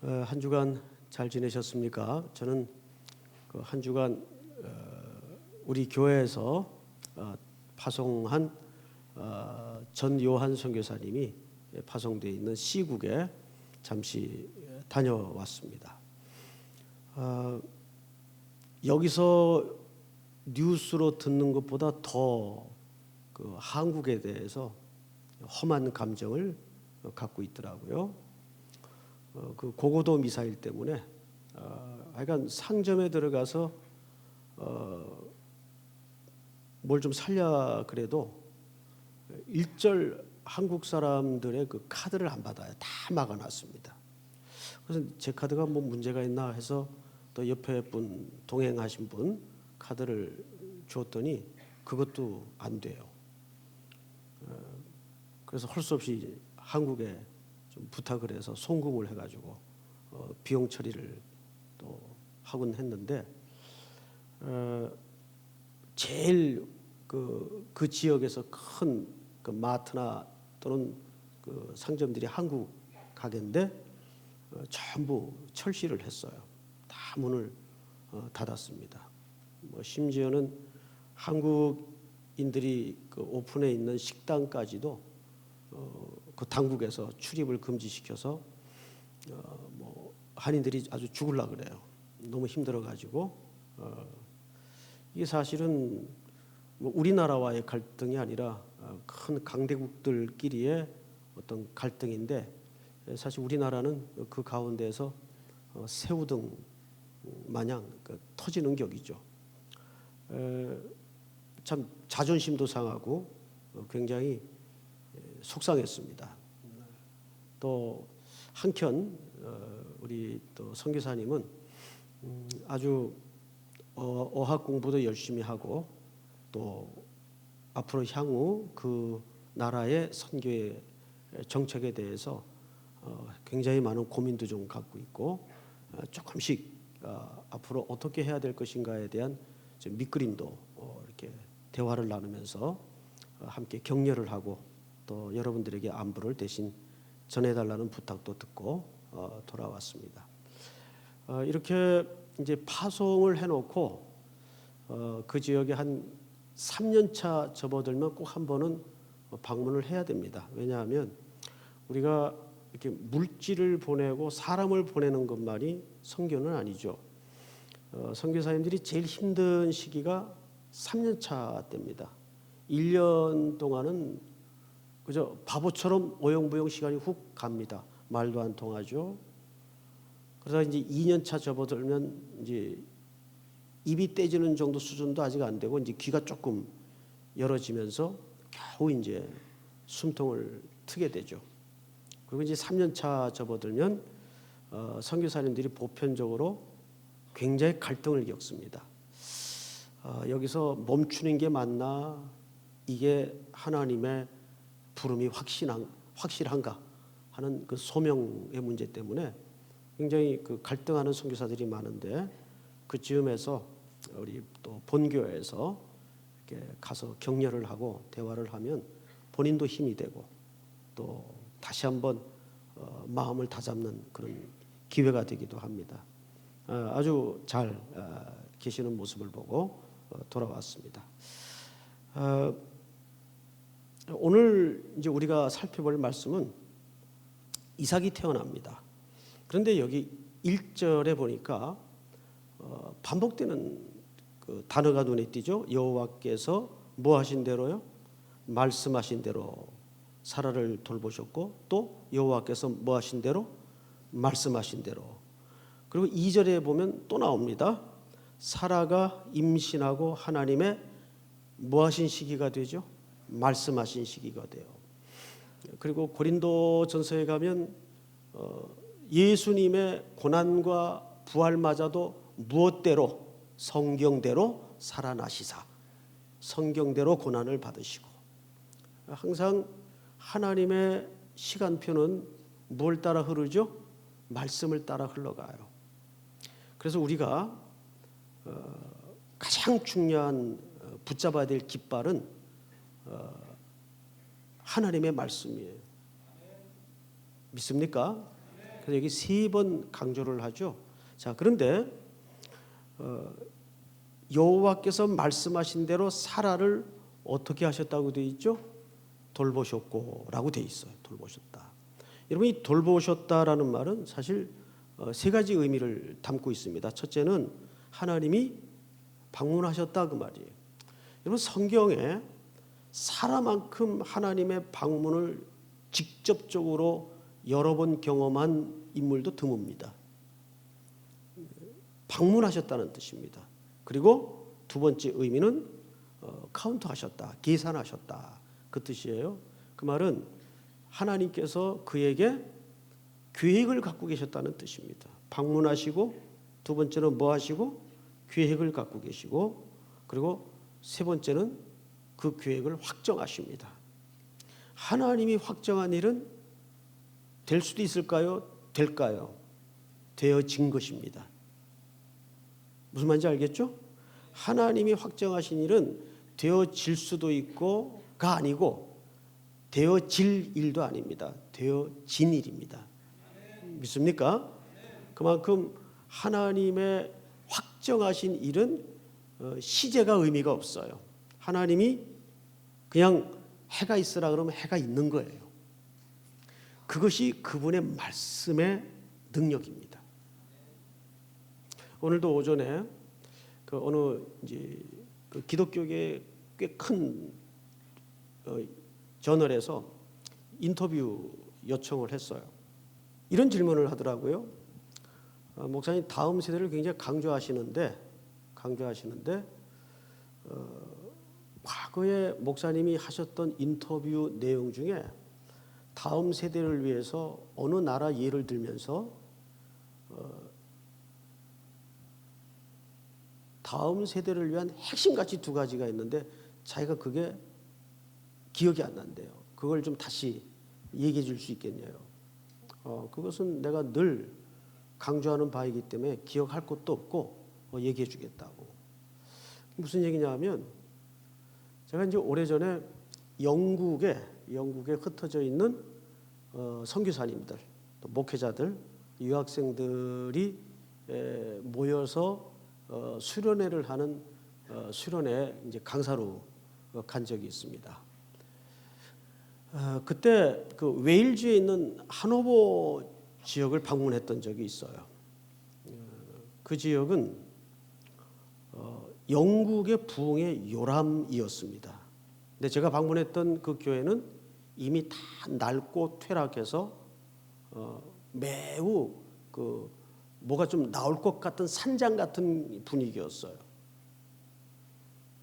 한 주간 잘 지내셨습니까? 저는 그 한 주간 우리 교회에서 파송한 전 요한 선교사님이 파송되어 있는 시국에 잠시 다녀왔습니다. 여기서 뉴스로 듣는 것보다 더 그 한국에 대해서 험한 감정을 갖고 있더라고요. 그 고고도 미사일 때문에 하여간 상점에 들어가서 뭘 좀 살려 그래도 일절 한국 사람들의 그 카드를 안 받아요. 다 막아놨습니다. 그래서 제 카드가 뭐 문제가 있나 해서 또 옆에 분 동행하신 분 카드를 줬더니 그것도 안 돼요. 그래서 할 수 없이 한국에 좀 부탁을 해서 송금을 해가지고 비용 처리를 또 하곤 했는데 제일 그 지역에서 큰 그 마트나 또는 그 상점들이 한국 가게인데 전부 철시를 했어요. 다 문을 닫았습니다. 뭐 심지어는 한국인들이 그 오픈해 있는 식당까지도 그 당국에서 출입을 금지시켜서 뭐 한인들이 아주 죽을라 그래요. 너무 힘들어가지고 이게 사실은 뭐 우리나라와의 갈등이 아니라 큰 강대국들끼리의 어떤 갈등인데 사실 우리나라는 그 가운데에서 새우등 마냥 터지는 격이죠. 참 자존심도 상하고 굉장히 속상했습니다. 또 한켠 우리 또 선교사님은 아주 어학 공부도 열심히 하고 또 앞으로 향후 그 나라의 선교의 정책에 대해서 굉장히 많은 고민도 좀 갖고 있고 조금씩 앞으로 어떻게 해야 될 것인가에 대한 밑그림도 이렇게 대화를 나누면서 함께 격려를 하고 또 여러분들에게 안부를 대신 전해달라는 부탁도 듣고 돌아왔습니다. 이렇게 이제 파송을 해놓고 그 지역에 한 3년차 접어들면 꼭 한 번은 방문을 해야 됩니다. 왜냐하면 우리가 이렇게 물질을 보내고 사람을 보내는 것만이 선교는 아니죠. 선교사님들이 제일 힘든 시기가 3년차 때입니다. 1년 동안은 그저 바보처럼 오용부용 시간이 훅 갑니다. 말도 안 통하죠. 그래서 이제 2년차 접어들면 이제 입이 떼지는 정도 수준도 아직 안 되고 이제 귀가 조금 열어지면서 겨우 이제 숨통을 트게 되죠. 그리고 이제 3년차 접어들면 선교사님들이 보편적으로 굉장히 갈등을 겪습니다. 여기서 멈추는 게 맞나? 이게 하나님의 부름이 확실한가 하는 그 소명의 문제 때문에 굉장히 그 갈등하는 선교사들이 많은데 그 즈음에서 우리 또 본교에서 이렇게 가서 격려를 하고 대화를 하면 본인도 힘이 되고 또 다시 한번 마음을 다잡는 그런 기회가 되기도 합니다. 아주 잘 계시는 모습을 보고 돌아왔습니다. 오늘 이제 우리가 살펴볼 말씀은 이삭이 태어납니다. 그런데 여기 1절에 보니까 반복되는 그 단어가 눈에 띄죠. 여호와께서 뭐 하신 대로요? 말씀하신 대로 사라를 돌보셨고 또 여호와께서 뭐 하신 대로? 말씀하신 대로. 그리고 2절에 보면 또 나옵니다. 사라가 임신하고 하나님의 뭐 하신 시기가 되죠? 말씀하신 시기가 돼요. 그리고 고린도전서에 가면 예수님의 고난과 부활마저도 무엇대로? 성경대로 살아나시사 성경대로 고난을 받으시고 항상 하나님의 시간표는 뭘 따라 흐르죠? 말씀을 따라 흘러가요. 그래서 우리가 가장 중요한 붙잡아야 될 깃발은 하나님의 말씀이에요. 믿습니까? 그래서 여기 3번 강조를 하죠. 자, 그런데 여호와께서 말씀하신 대로 사라를 어떻게 하셨다고 되어 있죠? 돌보셨고라고 되어 있어요. 돌보셨다. 여러분, 이 돌보셨다라는 말은 사실 3가지 의미를 담고 있습니다. 첫째는 하나님이 방문하셨다 그 말이에요. 여러분, 성경에 사라만큼 하나님의 방문을 직접적으로 여러 번 경험한 인물도 드뭅니다. 방문하셨다는 뜻입니다. 그리고 두 번째 의미는 카운트하셨다, 계산하셨다 그 뜻이에요. 그 말은 하나님께서 그에게 계획을 갖고 계셨다는 뜻입니다. 방문하시고, 두 번째는 뭐 하시고? 계획을 갖고 계시고, 그리고 세 번째는 그 계획을 확정하십니다. 하나님이 확정한 일은 될 수도 있을까요? 될까요? 되어진 것입니다. 무슨 말인지 알겠죠? 하나님이 확정하신 일은 되어질 수도 있고가 아니고 되어질 일도 아닙니다. 되어진 일입니다. 믿습니까? 그만큼 하나님의 확정하신 일은 시제가 의미가 없어요. 하나님이 그냥 해가 있으라 그러면 해가 있는 거예요. 그것이 그분의 말씀의 능력입니다. 오늘도 오전에 어느 이제 기독교계 꽤 큰 저널에서 인터뷰 요청을 했어요. 이런 질문을 하더라고요. 목사님, 다음 세대를 굉장히 강조하시는데 과거에 목사님이 하셨던 인터뷰 내용 중에 다음 세대를 위해서 어느 나라 예를 들면서 다음 세대를 위한 핵심가치 2가지가 있는데 자기가 그게 기억이 안 난대요. 그걸 좀 다시 얘기해 줄 수 있겠냐요. 그것은 내가 늘 강조하는 바이기 때문에 기억할 것도 없고 얘기해 주겠다고. 무슨 얘기냐 하면, 제가 이제 오래전에 영국에 흩어져 있는 선교사님들, 또 목회자들, 유학생들이 모여서 수련회를 하는 수련회 이제 강사로 간 적이 있습니다. 그때 그 웨일즈에 있는 하노버 지역을 방문했던 적이 있어요. 그 지역은 영국의 부흥의 요람이었습니다. 근데 제가 방문했던 그 교회는 이미 다 낡고 퇴락해서 매우 뭐가 좀 나올 것 같은 산장 같은 분위기였어요.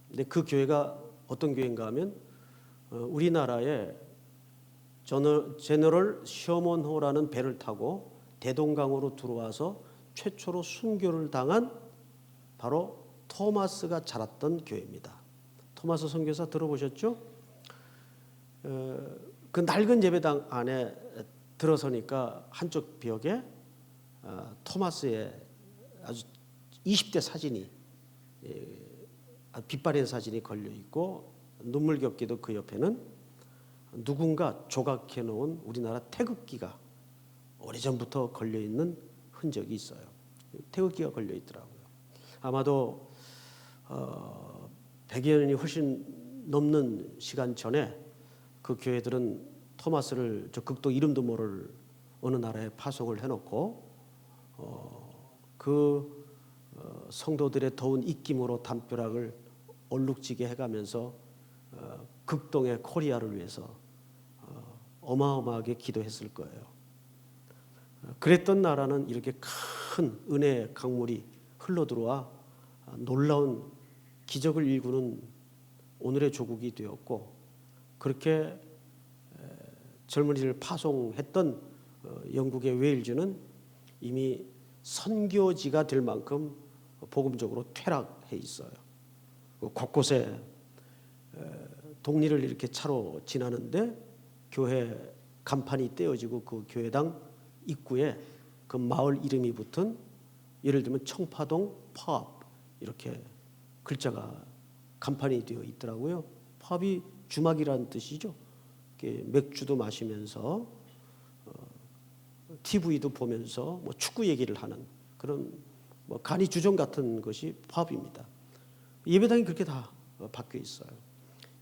근데 그 교회가 어떤 교회인가 하면 우리나라에 제너럴 셔먼호라는 배를 타고 대동강으로 들어와서 최초로 순교를 당한 바로 토마스가 자랐던 교회입니다. 토마스 선교사 들어보셨죠? 그 낡은 예배당 안에 들어서니까 한쪽 벽에 토마스의 아주 20대 사진이, 빛바랜 사진이 걸려 있고, 눈물겹게도 그 옆에는 누군가 조각해 놓은 우리나라 태극기가 오래전부터 걸려 있는 흔적이 있어요. 태극기가 걸려 있더라고요. 아마도 100여 년이 훨씬 넘는 시간 전에 그 교회들은 토마스를 저 극도 이름도 모를 어느 나라에 파송을 해놓고 성도들의 더운 입김으로 담벼락을 얼룩지게 해가면서 극동의 코리아를 위해서 어마어마하게 기도했을 거예요. 그랬던 나라는 이렇게 큰 은혜의 강물이 흘러들어와 놀라운 기적을 일구는 오늘의 조국이 되었고, 그렇게 젊은이를 파송했던 영국의 웨일즈는 이미 선교지가 될 만큼 복음적으로 퇴락해 있어요. 곳곳에 독리를 이렇게 차로 지나는데 교회 간판이 떼어지고 그 교회당 입구에 그 마을 이름이 붙은, 예를 들면 청파동 펍 이렇게 글자가 간판이 되어 있더라고요. 펍이 주막이라는 뜻이죠. 맥주도 마시면서 TV도 보면서 뭐 축구 얘기를 하는 그런 뭐 간이 주정 같은 것이 화합입니다. 예배당이 그렇게 다 바뀌어 있어요.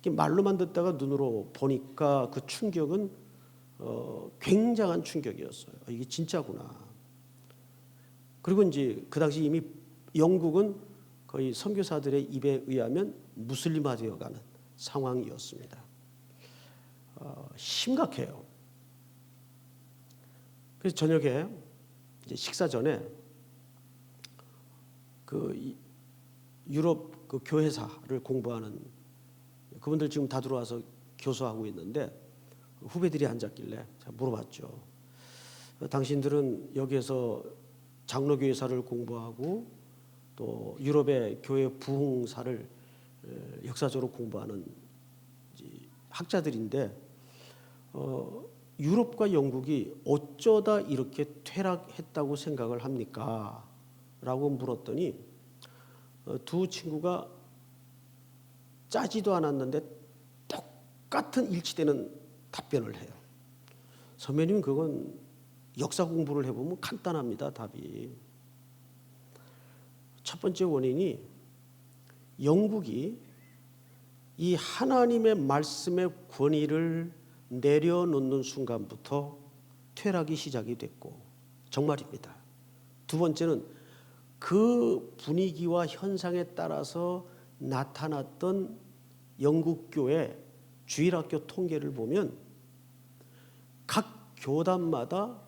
말로만 듣다가 눈으로 보니까 그 충격은 굉장한 충격이었어요. 이게 진짜구나. 그리고 이제 그 당시 이미 영국은 거의 선교사들의 입에 의하면 무슬림화 되어가는 상황이었습니다. 심각해요. 그래서 저녁에 이제 식사 전에 그 유럽 그 교회사를 공부하는 그분들 지금 다 들어와서 교수하고 있는데 후배들이 앉았길래 제가 물어봤죠. 당신들은 여기에서 장로교회사를 공부하고 또 유럽의 교회 부흥사를 역사적으로 공부하는 학자들인데 유럽과 영국이 어쩌다 이렇게 퇴락했다고 생각을 합니까? 라고 물었더니 두 친구가 짜지도 않았는데 똑같은 일치되는 답변을 해요. 선배님 그건 역사 공부를 해보면 간단합니다. 답이. 첫 번째 원인이 영국이 이 하나님의 말씀의 권위를 내려놓는 순간부터 퇴락이 시작이 됐고 정말입니다. 두 번째는 그 분위기와 현상에 따라서 나타났던 영국 교회 주일학교 통계를 보면 각 교단마다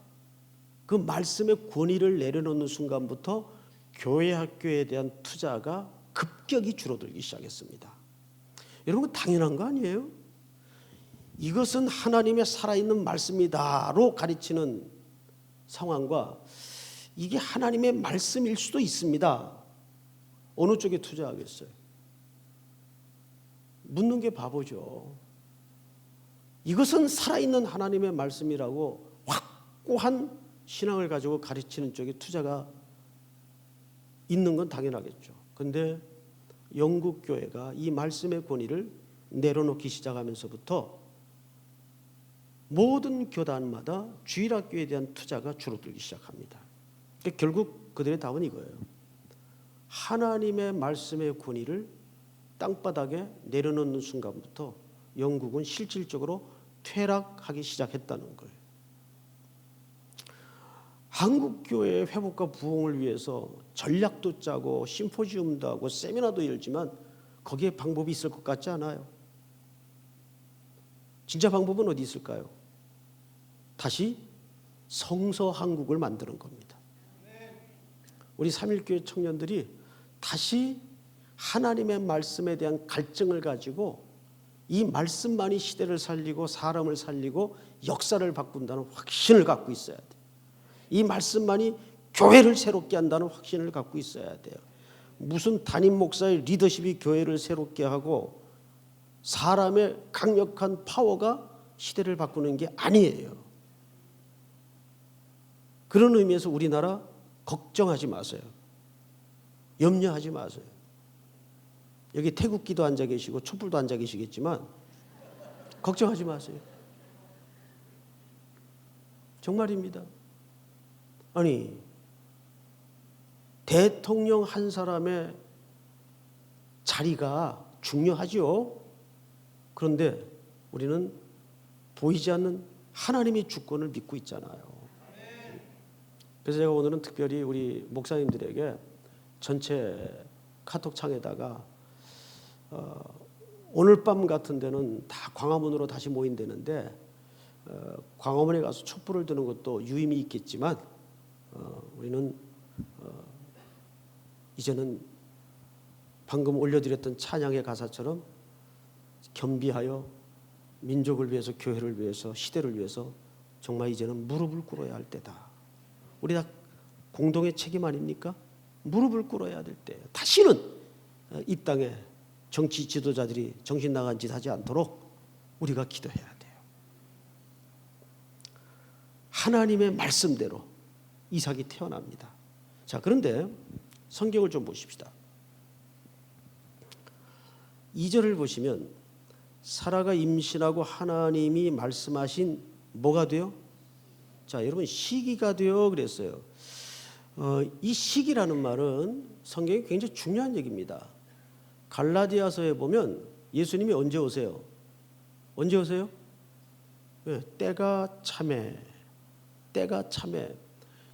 그 말씀의 권위를 내려놓는 순간부터 교회 학교에 대한 투자가 급격히 줄어들기 시작했습니다. 여러분 당연한 거 아니에요? 이것은 하나님의 살아있는 말씀이다로 가르치는 상황과 이게 하나님의 말씀일 수도 있습니다. 어느 쪽에 투자하겠어요? 묻는 게 바보죠. 이것은 살아있는 하나님의 말씀이라고 확고한 신앙을 가지고 가르치는 쪽에 투자가 있는 건 당연하겠죠. 그런데 영국 교회가 이 말씀의 권위를 내려놓기 시작하면서부터 모든 교단마다 주일학교에 대한 투자가 줄어들기 시작합니다. 그러니까 결국 그들의 답은 이거예요. 하나님의 말씀의 권위를 땅바닥에 내려놓는 순간부터 영국은 실질적으로 퇴락하기 시작했다는 거예요. 한국교회의 회복과 부흥을 위해서 전략도 짜고 심포지움도 하고 세미나도 열지만 거기에 방법이 있을 것 같지 않아요. 진짜 방법은 어디 있을까요? 다시 성서 한국을 만드는 겁니다. 우리 삼일교회 청년들이 다시 하나님의 말씀에 대한 갈증을 가지고 이 말씀만이 시대를 살리고 사람을 살리고 역사를 바꾼다는 확신을 갖고 있어야 돼요. 이 말씀만이 교회를 새롭게 한다는 확신을 갖고 있어야 돼요. 무슨 담임 목사의 리더십이 교회를 새롭게 하고 사람의 강력한 파워가 시대를 바꾸는 게 아니에요. 그런 의미에서 우리나라 걱정하지 마세요. 염려하지 마세요. 여기 태국기도 앉아 계시고 촛불도 앉아 계시겠지만 걱정하지 마세요. 정말입니다. 아니 대통령 한 사람의 자리가 중요하죠. 그런데 우리는 보이지 않는 하나님의 주권을 믿고 있잖아요. 그래서 제가 오늘은 특별히 우리 목사님들에게 전체 카톡창에다가 오늘 밤 같은 데는 다 광화문으로 다시 모인다는데 광화문에 가서 촛불을 드는 것도 유의미 있겠지만 우리는 이제는 방금 올려드렸던 찬양의 가사처럼 겸비하여 민족을 위해서 교회를 위해서 시대를 위해서 정말 이제는 무릎을 꿇어야 할 때다. 우리 다 공동의 책임 아닙니까? 무릎을 꿇어야 될 때 다시는 이 땅에 정치 지도자들이 정신 나간 짓 하지 않도록 우리가 기도해야 돼요. 하나님의 말씀대로 이삭이 태어납니다. 자, 그런데 성경을 좀 보십시다. 2절을 보시면 사라가 임신하고 하나님이 말씀하신 뭐가 돼요? 자, 여러분 시기가 되어 그랬어요. 이 시기라는 말은 성경에 굉장히 중요한 얘기입니다. 갈라디아서에 보면 예수님이 언제 오세요? 언제 오세요? 네, 때가 참에, 때가 참에.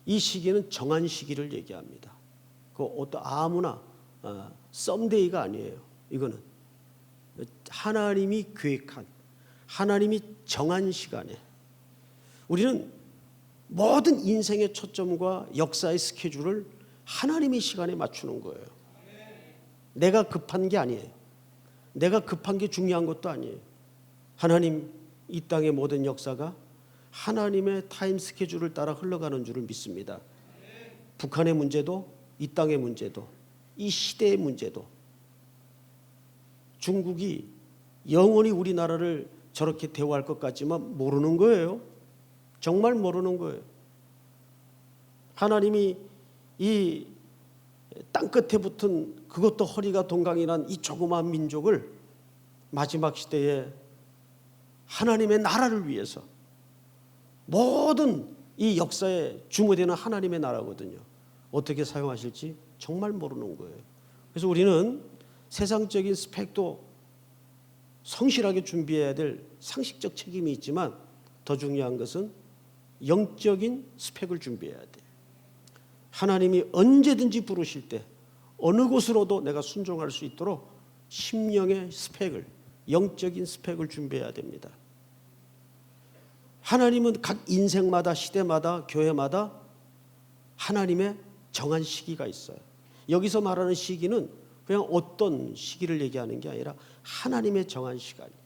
이 시기는 정한 시기를 얘기합니다. 그 어떤 아무나 썸데이가 아니에요. 이거는 하나님이 계획한, 하나님이 정한 시간에 우리는 모든 인생의 초점과 역사의 스케줄을 하나님의 시간에 맞추는 거예요. 내가 급한 게 아니에요. 내가 급한 게 중요한 것도 아니에요. 하나님, 이 땅의 모든 역사가 하나님의 타임 스케줄을 따라 흘러가는 줄을 믿습니다. 북한의 문제도, 이 땅의 문제도, 이 시대의 문제도, 중국이 영원히 우리나라를 저렇게 대우할 것 같지만 모르는 거예요. 정말 모르는 거예요. 하나님이 이 땅끝에 붙은 그것도 허리가 동강이란 이 조그마한 민족을 마지막 시대에 하나님의 나라를 위해서, 모든 이 역사에 중요되는 하나님의 나라거든요. 어떻게 사용하실지 정말 모르는 거예요. 그래서 우리는 세상적인 스펙도 성실하게 준비해야 될 상식적 책임이 있지만 더 중요한 것은 영적인 스펙을 준비해야 돼요. 하나님이 언제든지 부르실 때 어느 곳으로도 내가 순종할 수 있도록 심령의 스펙을, 영적인 스펙을 준비해야 됩니다. 하나님은 각 인생마다, 시대마다, 교회마다 하나님의 정한 시기가 있어요. 여기서 말하는 시기는 그냥 어떤 시기를 얘기하는 게 아니라 하나님의 정한 시간이에요.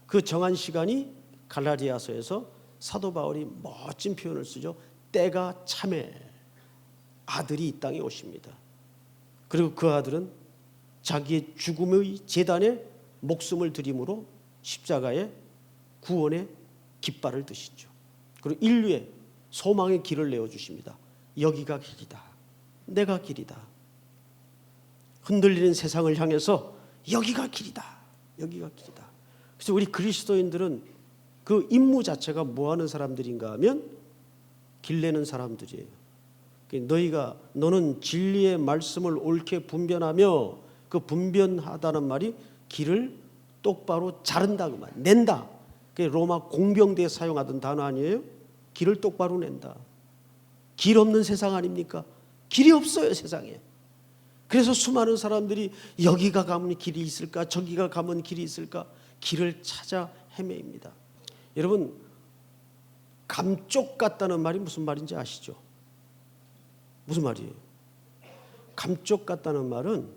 그 정한 시간이 갈라디아서에서 사도 바울이 멋진 표현을 쓰죠. 때가 참에 아들이 이 땅에 오십니다. 그리고 그 아들은 자기의 죽음의 제단에 목숨을 드림으로 십자가의 구원의 깃발을 드시죠. 그리고 인류의 소망의 길을 내어주십니다. 여기가 길이다. 내가 길이다. 흔들리는 세상을 향해서 여기가 길이다. 여기가 길이다. 그래서 우리 그리스도인들은 그 임무 자체가 뭐 하는 사람들인가 하면 길 내는 사람들이에요. 너는 진리의 말씀을 옳게 분변하며, 그 분변하다는 말이 길을 똑바로 자른다, 그 말, 낸다. 그게 로마 공병대에 사용하던 단어 아니에요? 길을 똑바로 낸다. 길 없는 세상 아닙니까? 길이 없어요, 세상에. 그래서 수많은 사람들이 여기가 가면 길이 있을까, 저기가 가면 길이 있을까, 길을 찾아 헤매입니다. 여러분, 감쪽 같다는 말이 무슨 말인지 아시죠? 무슨 말이에요? 감쪽 같다는 말은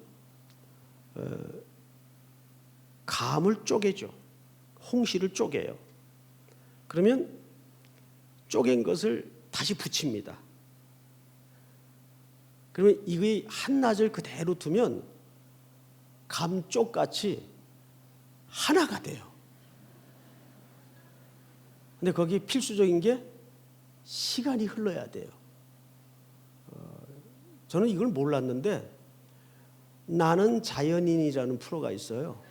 감을 쪼개죠. 홍시를 쪼개요. 그러면 쪼갠 것을 다시 붙입니다. 그러면 이게 한낮을 그대로 두면 감쪽같이 하나가 돼요. 근데 거기에 필수적인 게 시간이 흘러야 돼요. 저는 이걸 몰랐는데 나는 자연인이라는 프로가 있어요.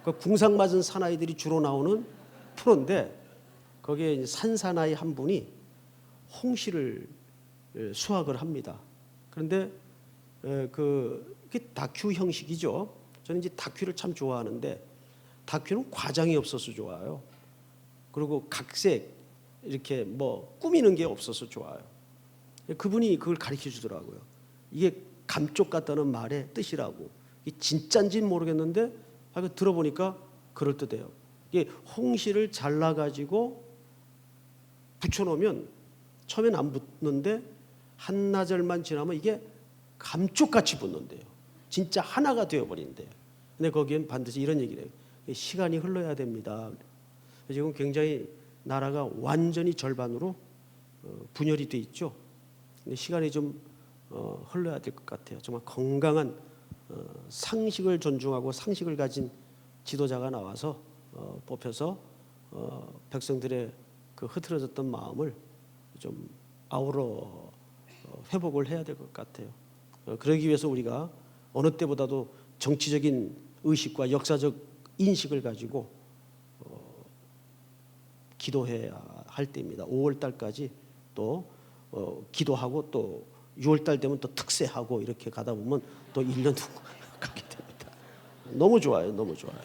그 궁상 맞은 사나이들이 주로 나오는 프로인데 거기에 산사나이 한 분이 홍시를 수확을 합니다. 그런데 그게 다큐 형식이죠. 저는 이제 다큐를 참 좋아하는데 다큐는 과장이 없어서 좋아요. 그리고 각색 이렇게 뭐 꾸미는 게 없어서 좋아요. 그분이 그걸 가르쳐 주더라고요. 이게 감쪽 같다는 말의 뜻이라고. 이게 진짠지는 모르겠는데 들어보니까 그럴듯해요. 이게 홍시를 잘라가지고 붙여놓으면 처음엔 안 붙는데 한나절만 지나면 이게 감쪽같이 붙는데요. 진짜 하나가 되어버린대요. 근데 거기엔 반드시 이런 얘기를 해요. 시간이 흘러야 됩니다. 지금 굉장히 나라가 완전히 절반으로 분열이 돼 있죠. 근데 시간이 좀 흘러야 될 것 같아요. 정말 건강한 상식을 존중하고 상식을 가진 지도자가 나와서 뽑혀서 백성들의 그 흐트러졌던 마음을 좀 아우러 회복을 해야 될 것 같아요. 그러기 위해서 우리가 어느 때보다도 정치적인 의식과 역사적 인식을 가지고 기도해야 할 때입니다. 5월 달까지 또 기도하고 또 6월 달 되면 또 특세하고 이렇게 가다 보면 또 1년 후 가게 됩니다. 너무 좋아요. 너무 좋아요.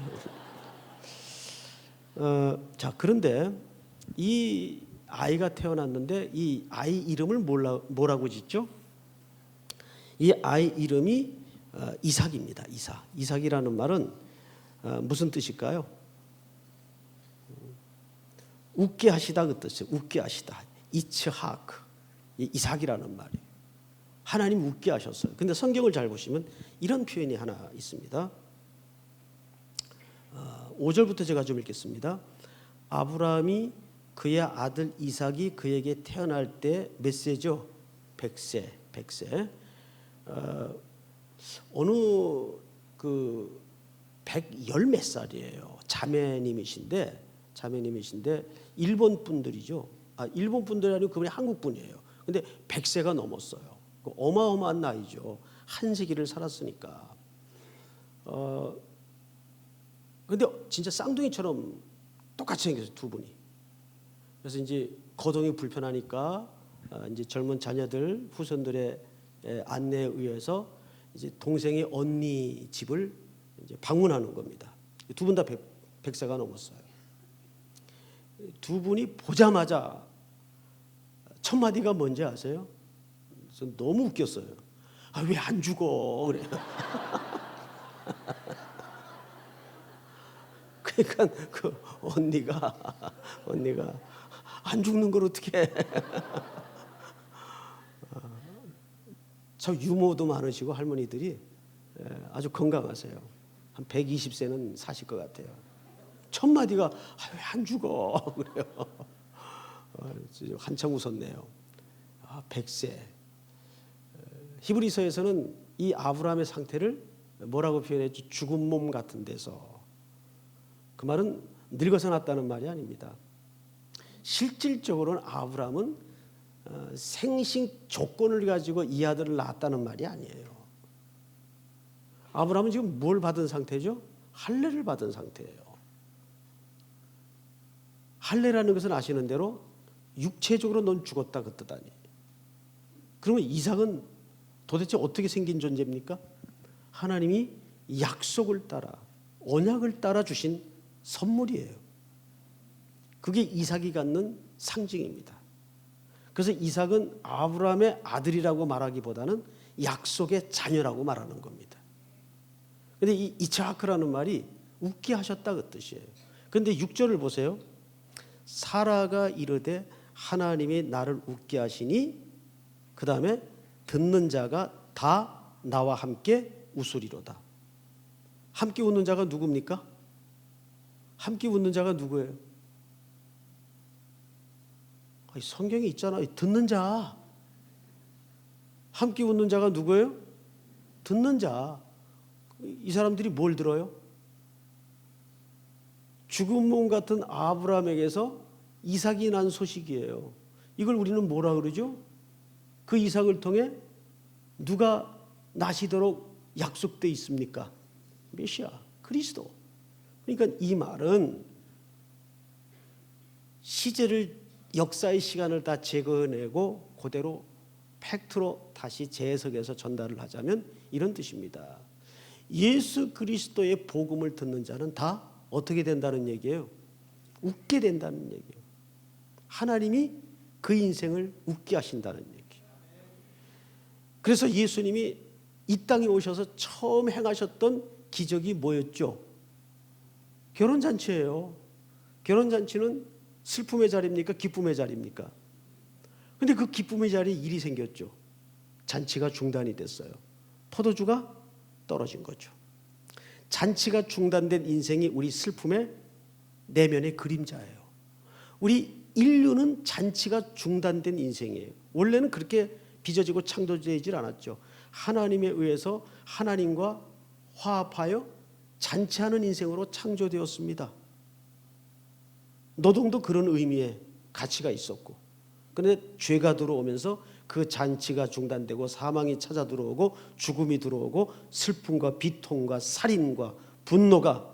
자, 그런데 이 아이가 태어났는데 이 아이 이름을 뭐라고 짓죠? 이 아이 이름이 이삭입니다. 이삭이라는 말은 무슨 뜻일까요? 웃게 하시다 그 뜻이에요. 웃게 하시다. 이츠하크. 이삭이라는 말이에요. 하나님 웃게 하셨어요. 근데 성경을 잘 보시면 이런 표현이 하나 있습니다. 5절부터 제가 좀 읽겠습니다. 아브라함이 그의 아들 이삭이 그에게 태어날 때 몇 세죠? 100세. 어느 그 110 몇 살이에요. 자매님이신데 일본 분들이죠. 일본 분들이 아니고 그분이 한국 분이에요. 근데 100세가 넘었어요. 어마어마한 나이죠. 한 세기를 살았으니까. 근데 진짜 쌍둥이처럼 똑같이 생겼어요, 두 분이. 그래서 이제 거동이 불편하니까 이제 젊은 자녀들 후손들의 안내에 의해서 이제 동생의 언니 집을 이제 방문하는 겁니다. 두 분 다 100세가 넘었어요. 두 분이 보자마자 첫 마디가 뭔지 아세요? 전 너무 웃겼어요. 왜 안 죽어? 그래요. 그러니까 그 언니가 안 죽는 걸 어떻게? 참 유머도 많으시고 할머니들이 아주 건강하세요. 한 120세는 사실 것 같아요. 첫 마디가 왜 안 죽어? 그래요. 한참 웃었네요. 100세. 히브리서에서는 이 아브라함의 상태를 뭐라고 표현했죠? 죽은 몸 같은 데서. 그 말은 늙어서 났다는 말이 아닙니다. 실질적으로는 아브라함은 생식 조건을 가지고 이 아들을 낳았다는 말이 아니에요. 아브라함은 지금 뭘 받은 상태죠? 할례를 받은 상태예요. 할례라는 것은 아시는 대로 육체적으로 넌 죽었다 그 뜻 아니에요. 그러면 이삭은 도대체 어떻게 생긴 존재입니까? 하나님이 약속을 따라 언약을 따라 주신 선물이에요. 그게 이삭이 갖는 상징입니다. 그래서 이삭은 아브라함의 아들이라고 말하기보다는 약속의 자녀라고 말하는 겁니다. 그런데 이 이츠하크라는 말이 웃게 하셨다 그 뜻이에요. 그런데 6절을 보세요. 사라가 이르되 하나님이 나를 웃게 하시니 그 다음에 듣는 자가 다 나와 함께 웃으리로다. 함께 웃는 자가 누굽니까? 함께 웃는 자가 누구예요? 성경에 있잖아요. 듣는 자. 함께 웃는 자가 누구예요? 듣는 자. 이 사람들이 뭘 들어요? 죽은 몸 같은 아브라함에게서 이삭이 난 소식이에요. 이걸 우리는 뭐라 그러죠? 그 이삭을 통해 누가 나시도록 약속되어 있습니까? 메시아, 그리스도. 그러니까 이 말은 시제를 역사의 시간을 다 제거해내고 그대로 팩트로 다시 재해석해서 전달을 하자면 이런 뜻입니다. 예수 그리스도의 복음을 듣는 자는 다 어떻게 된다는 얘기예요? 웃게 된다는 얘기예요. 하나님이 그 인생을 웃게 하신다는 얘기예요. 그래서 예수님이 이 땅에 오셔서 처음 행하셨던 기적이 뭐였죠? 결혼잔치예요. 결혼잔치는 슬픔의 자리입니까? 기쁨의 자리입니까? 그런데 그 기쁨의 자리에 일이 생겼죠. 잔치가 중단이 됐어요. 포도주가 떨어진 거죠. 잔치가 중단된 인생이 우리 슬픔의 내면의 그림자예요. 우리 인류는 잔치가 중단된 인생이에요. 원래는 그렇게 빚어지고 창조되질 않았죠. 하나님에 의해서 하나님과 화합하여 잔치하는 인생으로 창조되었습니다. 노동도 그런 의미의 가치가 있었고, 그런데 죄가 들어오면서 그 잔치가 중단되고 사망이 찾아 들어오고 죽음이 들어오고 슬픔과 비통과 살인과 분노가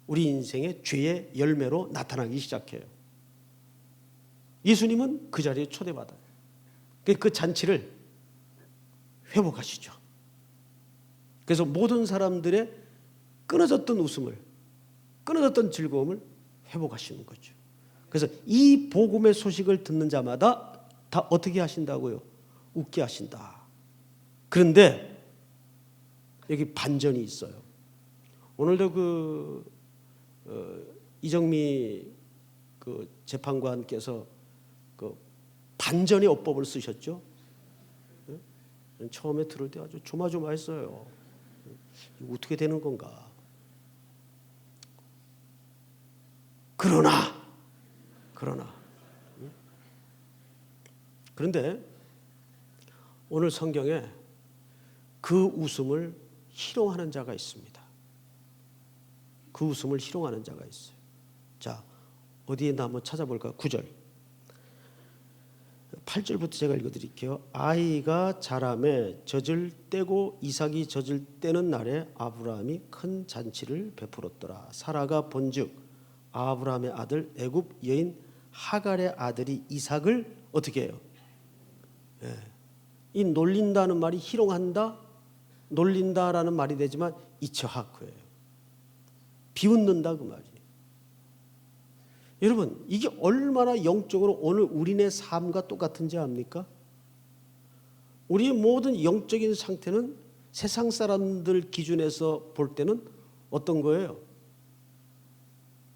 우리 인생의 죄의 열매로 나타나기 시작해요. 예수님은 그 자리에 초대받아요. 그 잔치를 회복하시죠. 그래서 모든 사람들의 끊어졌던 웃음을, 끊어졌던 즐거움을 회복하시는 거죠. 그래서 이 복음의 소식을 듣는 자마다 다 어떻게 하신다고요? 웃게 하신다. 그런데 여기 반전이 있어요. 오늘도 이정미 재판관께서 반전의 어법을 쓰셨죠. 처음에 들을 때 아주 조마조마했어요. 이거 어떻게 되는 건가? 그런데 오늘 성경에 그 웃음을 희롱하는 자가 있습니다. 그 웃음을 희롱하는 자가 있어요. 자, 어디에 있나 한번 찾아볼까요? 9절. 8절부터 제가 읽어드릴게요. 아이가 자라매 젖을 떼고 이삭이 젖을 떼는 날에 아브라함이 큰 잔치를 베풀었더라. 사라가 본즉 아브라함의 아들 애굽 여인 하갈의 아들이 이삭을 어떻게 해요? 이 놀린다는 말이 희롱한다, 놀린다라는 말이 되지만 이처하크예요. 비웃는다 그 말이에요. 여러분, 이게 얼마나 영적으로 오늘 우리네 삶과 똑같은지 압니까? 우리의 모든 영적인 상태는 세상 사람들 기준에서 볼 때는 어떤 거예요?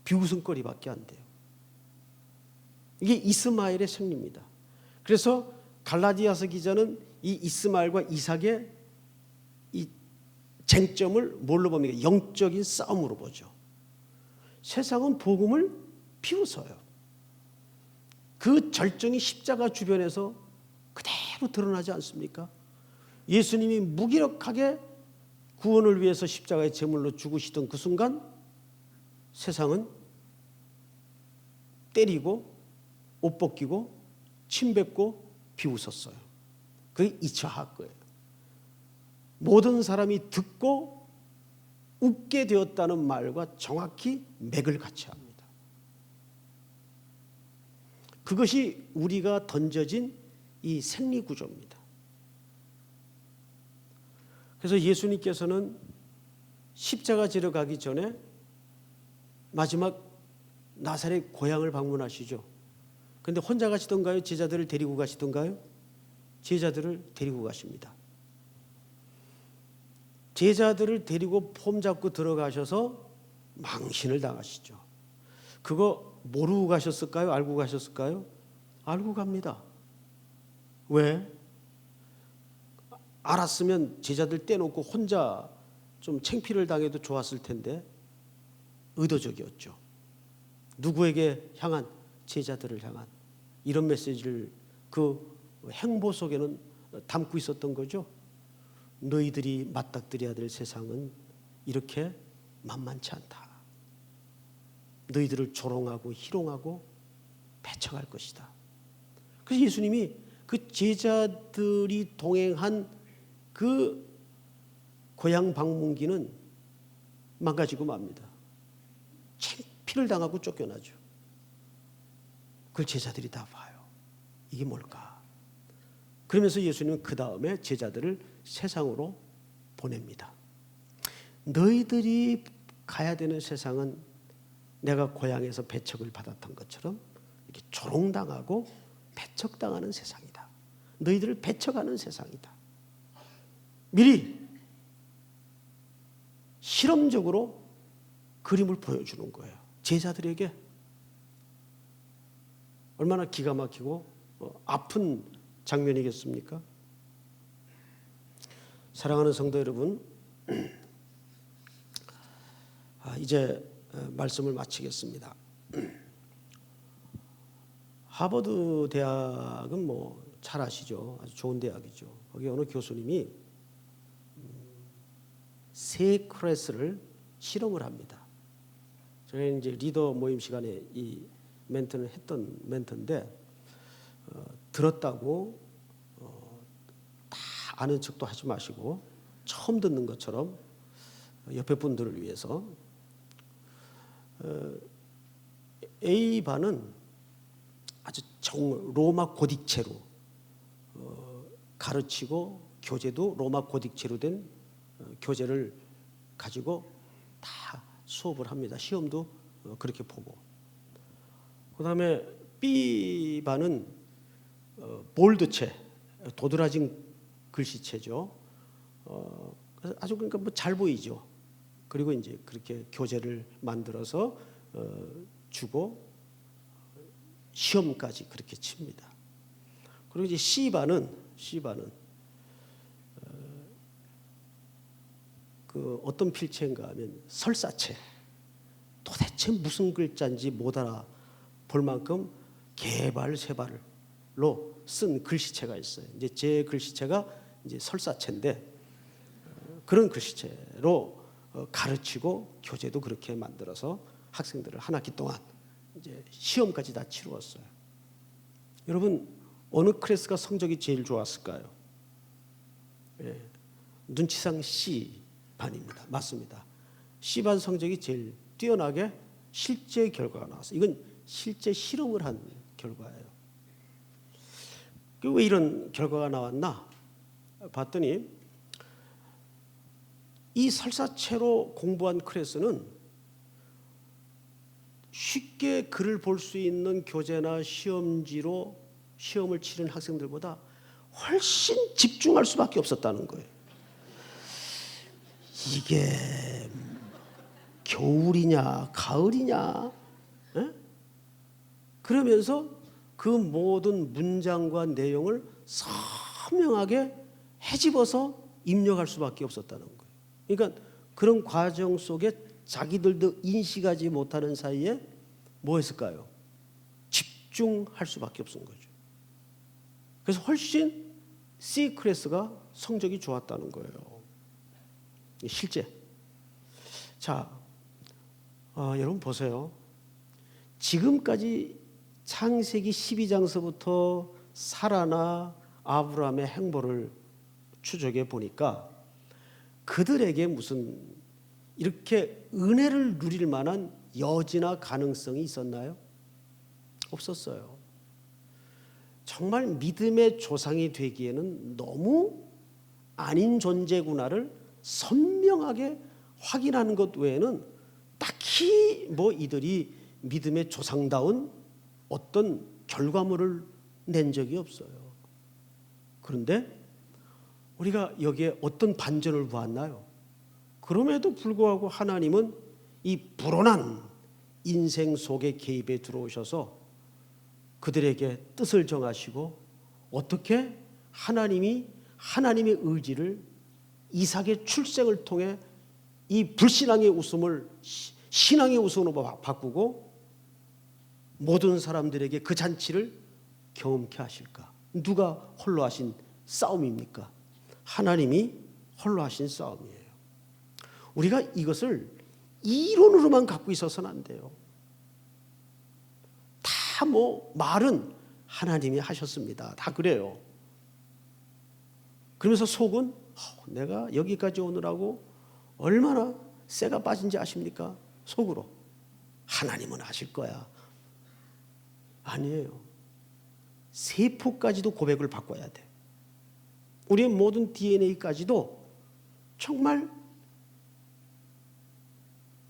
비웃음거리밖에 안 돼요. 이게 이스마엘의 생리입니다. 그래서 갈라디아서 기자는 이 이스마엘과 이삭의 이 쟁점을 뭘로 봅니까? 영적인 싸움으로 보죠. 세상은 복음을 비웃어요. 그 절정이 십자가 주변에서 그대로 드러나지 않습니까? 예수님이 무기력하게 구원을 위해서 십자가의 제물로 죽으시던 그 순간 세상은 때리고 옷 벗기고 침 뱉고 비웃었어요. 그게 이처하크예요. 모든 사람이 듣고 웃게 되었다는 말과 정확히 맥을 같이 합니다. 그것이 우리가 던져진 이 생리구조입니다. 그래서 예수님께서는 십자가 지러 가기 전에 마지막 나사렛 고향을 방문하시죠. 그런데 혼자 가시던가요? 제자들을 데리고 가시던가요? 제자들을 데리고 가십니다. 제자들을 데리고 폼 잡고 들어가셔서 망신을 당하시죠. 그거 모르고 가셨을까요? 알고 가셨을까요? 알고 갑니다. 왜? 알았으면 제자들 떼놓고 혼자 좀 창피를 당해도 좋았을 텐데 의도적이었죠. 누구에게 향한? 제자들을 향한 이런 메시지를 그 행보 속에는 담고 있었던 거죠. 너희들이 맞닥뜨려야 될 세상은 이렇게 만만치 않다. 너희들을 조롱하고 희롱하고 배척할 것이다. 그래서 예수님이 그 제자들이 동행한 그 고향 방문기는 망가지고 맙니다. 창피를 당하고 쫓겨나죠. 그걸 제자들이 다 봐요. 이게 뭘까? 그러면서 예수님은 그 다음에 제자들을 세상으로 보냅니다. 너희들이 가야 되는 세상은 내가 고향에서 배척을 받았던 것처럼 이렇게 조롱당하고 배척당하는 세상이다. 너희들을 배척하는 세상이다. 미리 실험적으로 그림을 보여주는 거예요. 제자들에게. 얼마나 기가 막히고 아픈 장면이겠습니까? 사랑하는 성도 여러분, 이제 말씀을 마치겠습니다. 하버드 대학은 뭐 잘 아시죠? 아주 좋은 대학이죠. 거기 어느 교수님이 세 클래스를 실험을 합니다. 저희 이제 리더 모임 시간에 이 멘트는 했던 멘트인데 들었다고 다 아는 척도 하지 마시고 처음 듣는 것처럼 옆에 분들을 위해서 A반은 아주 로마 고딕체로 가르치고 교재도 로마 고딕체로 된 교재를 가지고 다 수업을 합니다. 시험도 그렇게 보고. 그다음에 B반은 볼드체, 도드라진 글씨체죠. 그래서 아주 그러니까 뭐 잘 보이죠. 그리고 이제 그렇게 교재를 만들어서 주고 시험까지 그렇게 칩니다. 그리고 이제 C반은 그 어떤 필체인가 하면 설사체. 도대체 무슨 글자인지 못 알아볼 만큼 개발세발로 쓴 글씨체가 있어요. 이제 제 글씨체가 이제 설사체인데 그런 글씨체로 가르치고 교재도 그렇게 만들어서 학생들을 한 학기 동안 이제 시험까지 다 치루었어요. 여러분 어느 클래스가 성적이 제일 좋았을까요? 눈치상 C반입니다. 맞습니다. C반 성적이 제일 뛰어나게 실제 결과가 나왔어요. 이건 실제 실험을 한 결과예요. 왜 이런 결과가 나왔나 봤더니 이 설사체로 공부한 클래스는 쉽게 글을 볼 수 있는 교재나 시험지로 시험을 치른 학생들보다 훨씬 집중할 수밖에 없었다는 거예요. 이게 겨울이냐 가을이냐 그러면서 그 모든 문장과 내용을 선명하게 헤집어서 입력할 수밖에 없었다는 거예요. 그러니까 그런 과정 속에 자기들도 인식하지 못하는 사이에 뭐 했을까요? 집중할 수밖에 없은 거죠. 그래서 훨씬 C 클래스가 성적이 좋았다는 거예요. 실제. 자, 여러분 보세요. 지금까지 창세기 12장서부터 사라나 아브라함의 행보를 추적해 보니까 그들에게 무슨 이렇게 은혜를 누릴 만한 여지나 가능성이 있었나요? 없었어요. 정말 믿음의 조상이 되기에는 너무 아닌 존재구나를 선명하게 확인하는 것 외에는 딱히 뭐 이들이 믿음의 조상다운 어떤 결과물을 낸 적이 없어요. 그런데 우리가 여기에 어떤 반전을 보았나요? 그럼에도 불구하고 하나님은 이 불온한 인생 속의 개입에 들어오셔서 그들에게 뜻을 정하시고 어떻게 하나님의 의지를 이삭의 출생을 통해 이 불신앙의 웃음을 신앙의 웃음으로 바꾸고 모든 사람들에게 그 잔치를 경험케 하실까? 누가 홀로 하신 싸움입니까? 하나님이 홀로 하신 싸움이에요. 우리가 이것을 이론으로만 갖고 있어서는 안 돼요. 다 뭐 말은 하나님이 하셨습니다. 다 그래요. 그러면서 속은 내가 여기까지 오느라고 얼마나 쇠가 빠진지 아십니까? 속으로. 하나님은 아실 거야. 아니에요. 세포까지도 고백을 바꿔야 돼. 우리의 모든 DNA까지도 정말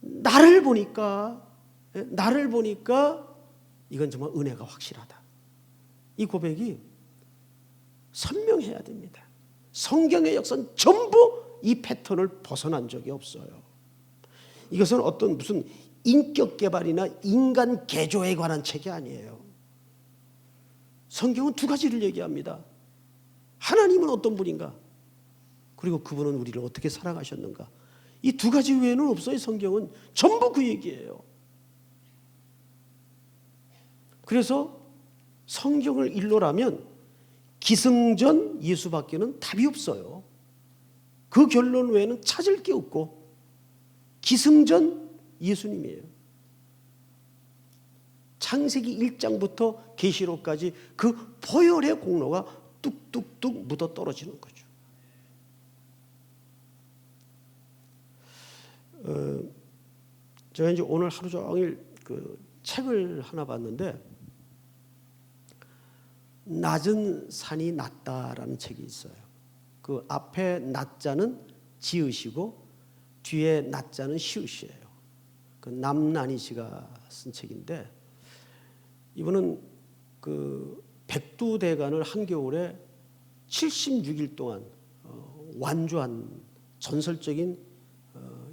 나를 보니까 이건 정말 은혜가 확실하다. 이 고백이 선명해야 됩니다. 성경의 역사는 전부 이 패턴을 벗어난 적이 없어요. 이것은 어떤 무슨 인격 개발이나 인간 개조에 관한 책이 아니에요. 성경은 두 가지를 얘기합니다. 하나님은 어떤 분인가? 그리고 그분은 우리를 어떻게 사랑하셨는가? 이 두 가지 외에는 없어요. 성경은 전부 그 얘기예요. 그래서 성경을 일러라면 기승전 예수밖에는 답이 없어요. 그 결론 외에는 찾을 게 없고 기승전 예수님이에요. 창세기 1장부터 계시록까지 그 보혈의 공로가 뚝뚝뚝 묻어 떨어지는 거죠. 제가 이제 오늘 하루 종일 그 책을 하나 봤는데 낮은 산이 낫다라는 책이 있어요. 그 앞에 낮자는 지읒이고 뒤에 낮자는 시읒이에요. 그 남난희 씨가 쓴 책인데, 이분은 그 백두대간을 한겨울에 76일 동안 완주한 전설적인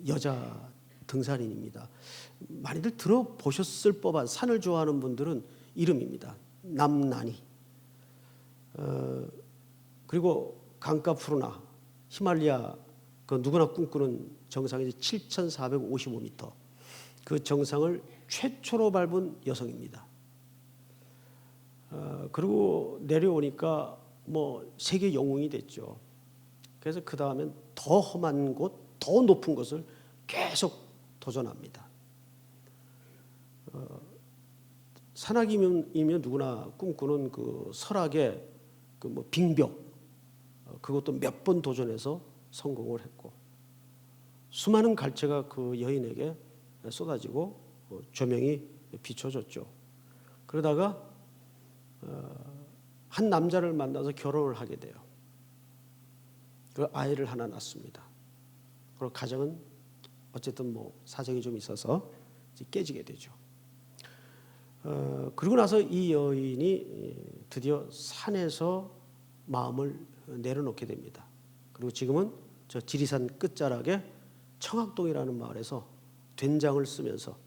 여자 등산인입니다. 많이들 들어보셨을 법한, 산을 좋아하는 분들은 이름입니다. 남난희. 그리고 강가푸르나 히말라야, 그 누구나 꿈꾸는 정상이 7,455m, 그 정상을 최초로 밟은 여성입니다. 그리고 내려오니까 뭐 세계 영웅이 됐죠. 그래서 그 다음엔 더 험한 곳, 더 높은 곳을 계속 도전합니다. 산악이면 누구나 꿈꾸는 그 설악의 그 뭐 빙벽, 그것도 몇 번 도전해서 성공을 했고, 수많은 갈채가 그 여인에게 쏟아지고 조명이 비춰졌죠. 그러다가 한 남자를 만나서 결혼을 하게 돼요. 그 아이를 하나 낳습니다. 그리고 가정은 어쨌든 뭐 사정이 좀 있어서 깨지게 되죠. 그러고 나서 이 여인이 드디어 산에서 마음을 내려놓게 됩니다. 그리고 지금은 저 지리산 끝자락에 청학동이라는 마을에서 된장을 쓰면서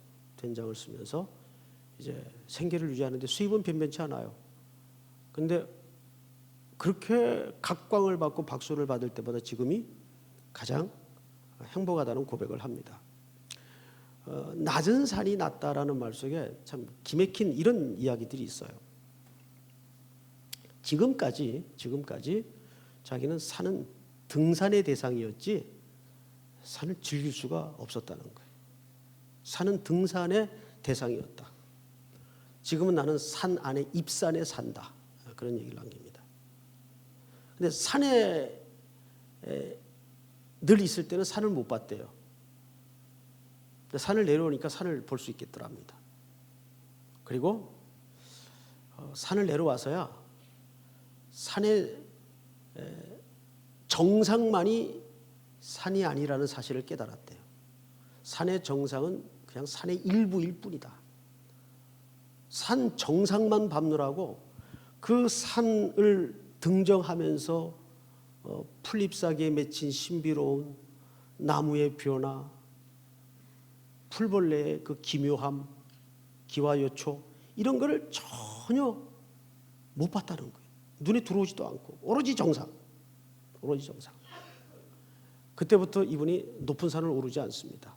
이제 생계를 유지하는데 수입은 변변치 않아요. 근데 그렇게 각광을 받고 박수를 받을 때마다 지금이 가장 행복하다는 고백을 합니다. 낮은 산이 낫다라는 말 속에 참 기맥힌 이런 이야기들이 있어요. 지금까지 자기는 산은 등산의 대상이었지 산을 즐길 수가 없었다는 거예요. 산은 등산의 대상이었다. 지금은 나는 산 안에 입산에 산다. 그런 얘기를 남깁니다. 근데 산에 늘 있을 때는 산을 못 봤대요. 근데 산을 내려오니까 산을 볼 수 있겠더랍니다. 그리고 산을 내려와서야 산의 정상만이 산이 아니라는 사실을 깨달았대요. 산의 정상은 그냥 산의 일부일 뿐이다. 산 정상만 밟느라고 그 산을 등정하면서 풀잎사기에 맺힌 신비로운 나무의 변화, 풀벌레의 그 기묘함, 기와요초, 이런 거를 전혀 못 봤다는 거예요. 눈에 들어오지도 않고 오로지 정상. 그때부터 이분이 높은 산을 오르지 않습니다.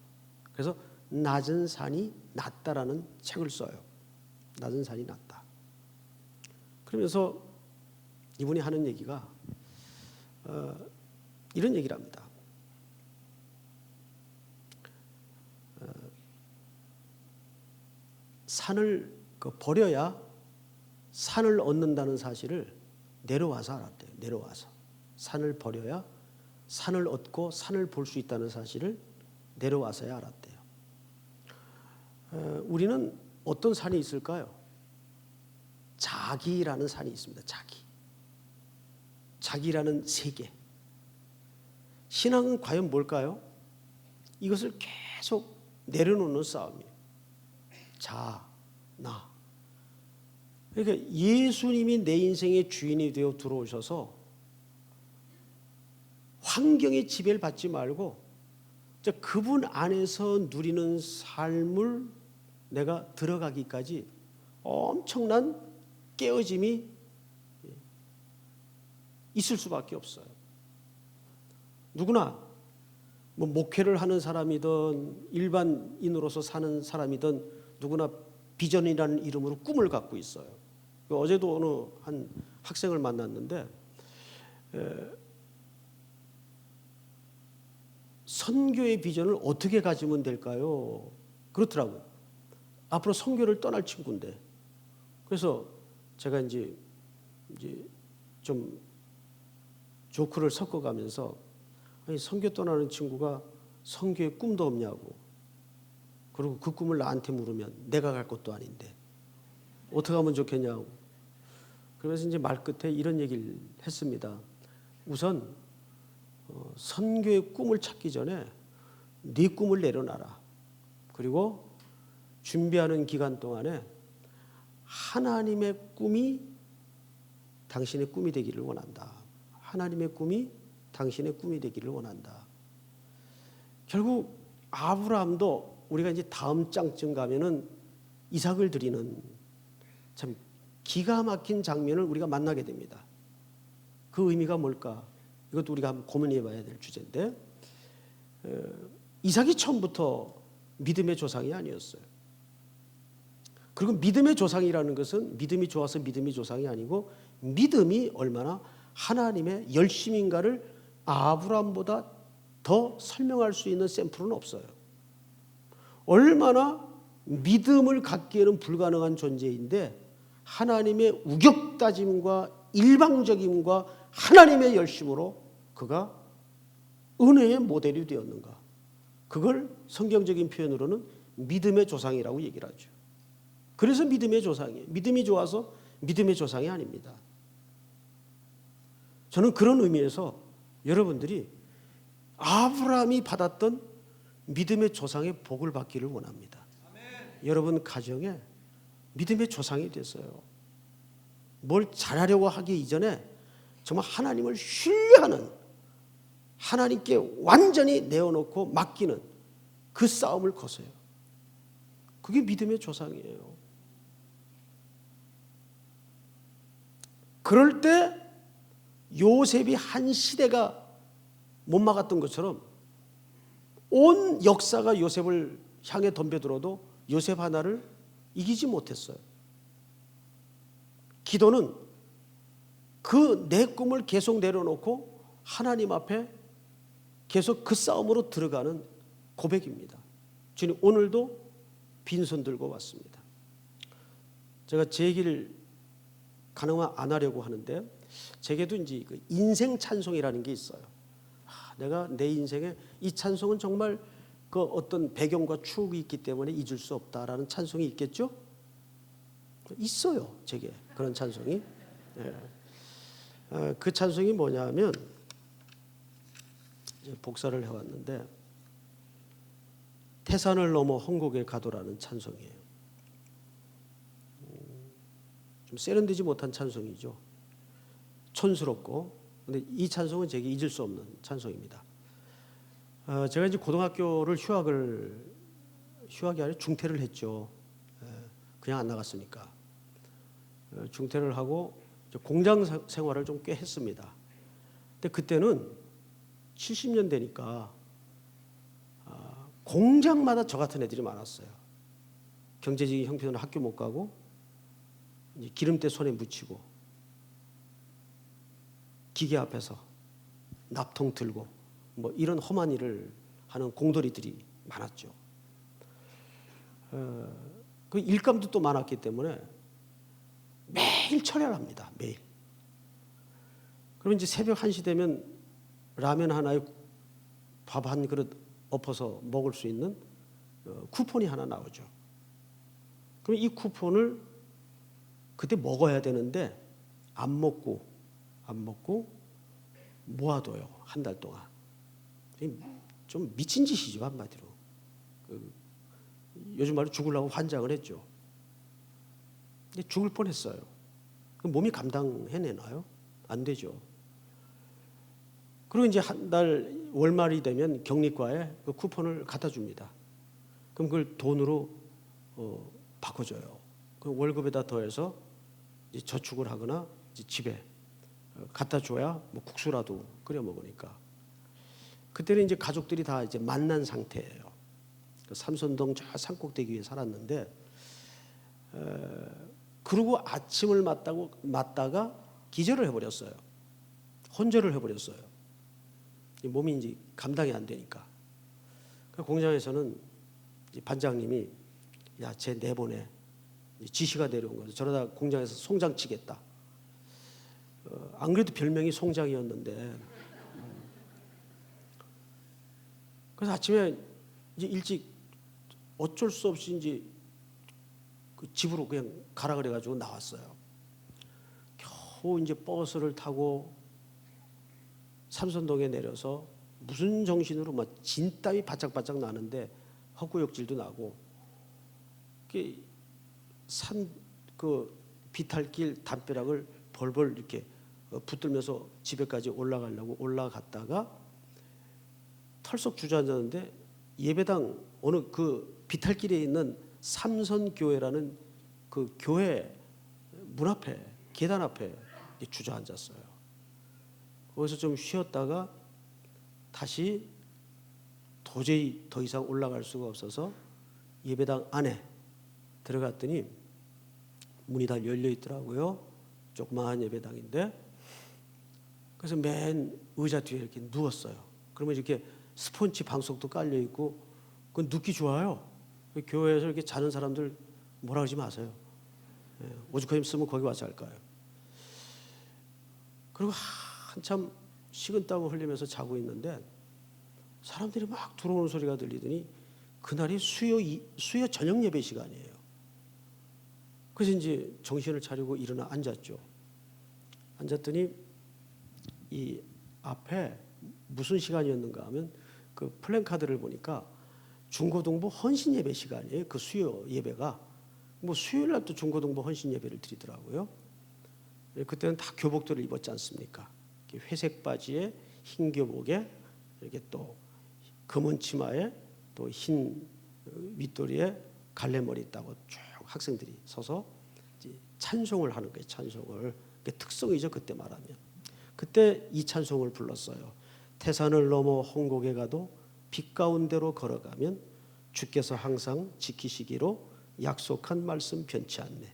그래서 낮은 산이 낫다라는 책을 써요. 낮은 산이 낫다. 그러면서 이분이 하는 얘기가 이런 얘기를 합니다. 산을 버려야 산을 얻는다는 사실을 내려와서 알았대요. 내려와서 산을 버려야 산을 얻고 산을 볼 수 있다는 사실을 내려와서야 알았대요. 우리는 어떤 산이 있을까요? 자기라는 산이 있습니다. 자기라는 세계. 신앙은 과연 뭘까요? 이것을 계속 내려놓는 싸움이에요. 나. 그러니까 예수님이 내 인생의 주인이 되어 들어오셔서 환경의 지배를 받지 말고 그분 안에서 누리는 삶을 내가 들어가기까지 엄청난 깨어짐이 있을 수밖에 없어요. 누구나 뭐 목회를 하는 사람이든 일반인으로서 사는 사람이든 누구나 비전이라는 이름으로 꿈을 갖고 있어요. 어제도 어느 한 학생을 만났는데 선교의 비전을 어떻게 가지면 될까요? 그렇더라고요. 앞으로 선교를 떠날 친구인데. 그래서 제가 이제 좀 조크를 섞어가면서 아니, 선교 떠나는 친구가 선교의 꿈도 없냐고. 그리고 그 꿈을 나한테 물으면 내가 갈 것도 아닌데 어떻게 하면 좋겠냐고. 그러면서 이제 말 끝에 이런 얘기를 했습니다. 우선 선교의 꿈을 찾기 전에 네 꿈을 내려놔라. 그리고 준비하는 기간 동안에 하나님의 꿈이 당신의 꿈이 되기를 원한다. 하나님의 꿈이 당신의 꿈이 되기를 원한다. 결국 아브라함도 우리가 이제 다음 장쯤 가면은 이삭을 드리는 참 기가 막힌 장면을 우리가 만나게 됩니다. 그 의미가 뭘까? 이것도 우리가 한번 고민해 봐야 될 주제인데, 이삭이 처음부터 믿음의 조상이 아니었어요. 그리고 믿음의 조상이라는 것은 믿음이 좋아서 믿음이 조상이 아니고, 믿음이 얼마나 하나님의 열심인가를 아브라함보다 더 설명할 수 있는 샘플은 없어요. 얼마나 믿음을 갖기에는 불가능한 존재인데 하나님의 우격다짐과 일방적임과 하나님의 열심으로 그가 은혜의 모델이 되었는가. 그걸 성경적인 표현으로는 믿음의 조상이라고 얘기를 하죠. 그래서 믿음의 조상이에요. 믿음이 좋아서 믿음의 조상이 아닙니다. 저는 그런 의미에서 여러분들이 아브라함이 받았던 믿음의 조상의 복을 받기를 원합니다. 여러분 가정에 믿음의 조상이 됐어요. 뭘 잘하려고 하기 이전에 정말 하나님을 신뢰하는, 하나님께 완전히 내어놓고 맡기는 그 싸움을 거세요. 그게 믿음의 조상이에요. 그럴 때 요셉이 한 시대가 못 막았던 것처럼 온 역사가 요셉을 향해 덤벼들어도 요셉 하나를 이기지 못했어요. 기도는 그 내 꿈을 계속 내려놓고 하나님 앞에 계속 그 싸움으로 들어가는 고백입니다. 주님, 오늘도 빈손 들고 왔습니다. 제가 제 얘기를 가능하면 안 하려고 하는데, 제게도 이제 그 인생 찬송이라는 게 있어요. 내가 내 인생에 이 찬송은 정말 그 어떤 배경과 추억이 있기 때문에 잊을 수 없다라는 찬송이 있겠죠? 있어요, 제게 그런 찬송이. 그 찬송이 뭐냐면, 복사를 해왔는데, 태산을 넘어 헝곡에 가도라는 찬송이에요. 좀 세련되지 못한 찬송이죠. 촌스럽고. 근데 이 찬송은 제게 잊을 수 없는 찬송입니다. 제가 이제 고등학교를 휴학이 아니라 중퇴를 했죠. 그냥 안 나갔으니까. 중퇴를 하고 공장 생활을 좀 꽤 했습니다. 근데 그때는 70년대니까 공장마다 저 같은 애들이 많았어요. 경제적인 형편으로 학교 못 가고 이제 기름때 손에 묻히고 기계 앞에서 납통 들고 뭐 이런 험한 일을 하는 공돌이들이 많았죠. 그 일감도 또 많았기 때문에 매일 철야합니다. 매일. 그럼 이제 새벽 1시 되면 라면 하나에 밥 한 그릇 엎어서 먹을 수 있는 쿠폰이 하나 나오죠. 그럼 이 쿠폰을 그때 먹어야 되는데 안 먹고 모아둬요. 한 달 동안. 좀 미친 짓이죠, 한마디로. 요즘 말로 죽으려고 환장을 했죠. 근데 죽을 뻔했어요. 몸이 감당해내나요? 안 되죠. 그리고 이제 한 달 월말이 되면 격리과에 그 쿠폰을 갖다 줍니다. 그럼 그걸 돈으로 바꿔줘요. 그 월급에다 더해서 이제 저축을 하거나 이제 집에 갖다 줘야 뭐 국수라도 끓여 먹으니까. 그때는 이제 가족들이 다 이제 만난 상태예요. 삼선동 저 산꼭대기에 살았는데, 그러고 아침을 맞다가 기절을 해버렸어요. 혼절을 해버렸어요. 몸이 이제 감당이 안 되니까. 공장에서는 반장님이 야, 쟤 내보내. 지시가 내려온 거죠. 저러다 공장에서 송장 치겠다. 안 그래도 별명이 송장이었는데. 그래서 아침에 이제 일찍 어쩔 수 없이 이제 그 집으로 그냥 가라 그래가지고 나왔어요. 겨우 이제 버스를 타고 삼선동에 내려서 무슨 정신으로 막 진땀이 바짝바짝 나는데 헛구역질도 나고 그 비탈길 담벼락을 벌벌 이렇게 붙들면서 집에까지 올라가려고 올라갔다가 털썩 주저앉았는데 예배당 어느 그 비탈길에 있는 삼선교회라는 그 교회 문 앞에 계단 앞에 주저앉았어요. 거기서 좀 쉬었다가 다시 도저히 더 이상 올라갈 수가 없어서 예배당 안에 들어갔더니 문이 다 열려 있더라고요. 조그마한 예배당인데. 그래서 맨 의자 뒤에 이렇게 누웠어요. 그러면 이렇게 스폰지 방석도 깔려 있고 그건 눕기 좋아요. 교회에서 이렇게 자는 사람들 뭐라 그러지 마세요. 오죽하면 쓰면 거기 와서 할 거예요. 그리고 한참 식은땀을 흘리면서 자고 있는데 사람들이 막 들어오는 소리가 들리더니 그날이 수요 저녁 예배 시간이에요. 그래서 이제 정신을 차리고 일어나 앉았죠. 앉았더니 이 앞에 무슨 시간이었는가 하면 그 플랜카드를 보니까 중고등부 헌신 예배 시간이에요. 그 수요 예배가 뭐 수요일 날 또 중고등부 헌신 예배를 드리더라고요. 그때는 다 교복들을 입었지 않습니까? 회색 바지에 흰 교복에 이렇게 또 검은 치마에 또 흰 윗도리에 갈래머리 따고 쭉 학생들이 서서 찬송을 하는 거예요. 찬송을. 특성이죠. 그때 말하면. 그때 이 찬송을 불렀어요. 태산을 넘어 홍곡에 가도 빛 가운데로 걸어가면 주께서 항상 지키시기로 약속한 말씀 변치 않네.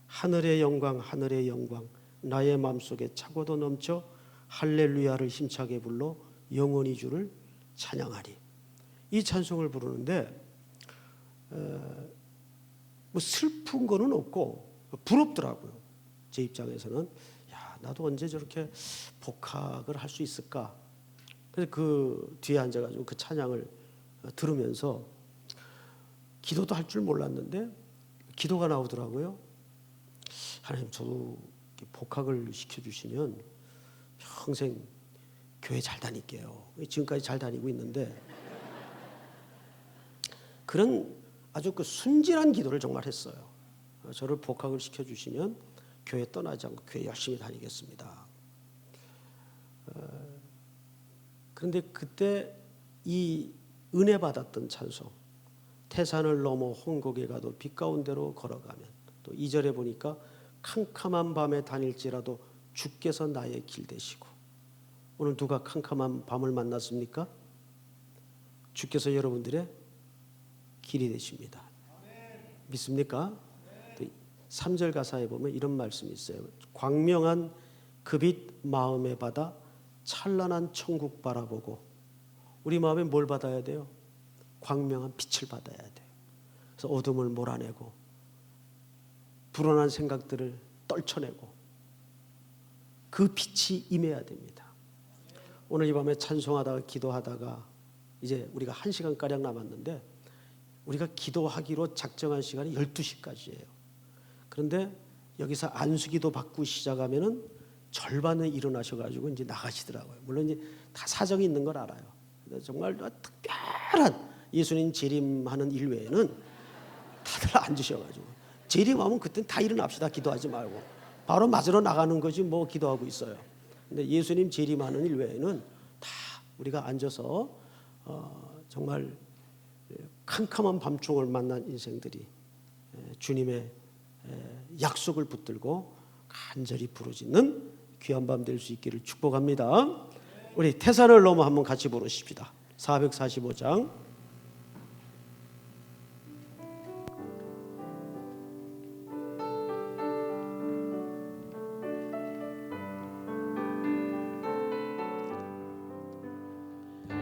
하늘의 영광 하늘의 영광 나의 마음속에 차고도 넘쳐 할렐루야를 힘차게 불러 영원히 주를 찬양하리. 이 찬송을 부르는데 뭐 슬픈 거는 없고 부럽더라고요. 제 입장에서는 야 나도 언제 저렇게 복학을 할 수 있을까. 그래서 그 뒤에 앉아가지고 그 찬양을 들으면서 기도도 할 줄 몰랐는데 기도가 나오더라고요. 하나님 저도 복학을 시켜주시면 평생 교회 잘 다닐게요. 지금까지 잘 다니고 있는데 그런 아주 그 순진한 기도를 정말 했어요. 저를 복학을 시켜주시면 교회 떠나지 않고 교회 열심히 다니겠습니다. 그런데 그때 이 은혜 받았던 찬송 태산을 넘어 홍곡에 가도 빛 가운데로 걸어가면 또 2절에 보니까 캄캄한 밤에 다닐지라도 주께서 나의 길 되시고. 오늘 누가 캄캄한 밤을 만났습니까? 주께서 여러분들의 길이 되십니다. 믿습니까? 3절 가사에 보면 이런 말씀이 있어요. 광명한 그 빛 마음에 받아 찬란한 천국 바라보고. 우리 마음에 뭘 받아야 돼요? 광명한 빛을 받아야 돼요. 그래서 어둠을 몰아내고 불안한 생각들을 떨쳐내고 그 빛이 임해야 됩니다. 오늘 이 밤에 찬송하다가 기도하다가 이제 우리가 1시간가량 남았는데 우리가 기도하기로 작정한 시간이 12시까지예요. 그런데 여기서 안수기도 받고 시작하면은 절반은 일어나셔가지고 이제 나가시더라고요. 물론 이제 다 사정이 있는 걸 알아요. 근데 정말 특별한 예수님 재림하는 일 외에는 다들 앉으셔가지고 재림하면 그때는 다 일어납시다. 기도하지 말고 바로 맞으러 나가는 거지 뭐 기도하고 있어요. 근데 예수님 재림하는 일 외에는 다 우리가 앉아서 정말 캄캄한 밤중을 만난 인생들이 주님의 약속을 붙들고 간절히 부르짖는 귀한 밤 될 수 있기를 축복합니다. 우리 태산을 넘어 한번 같이 부르십시다. 445장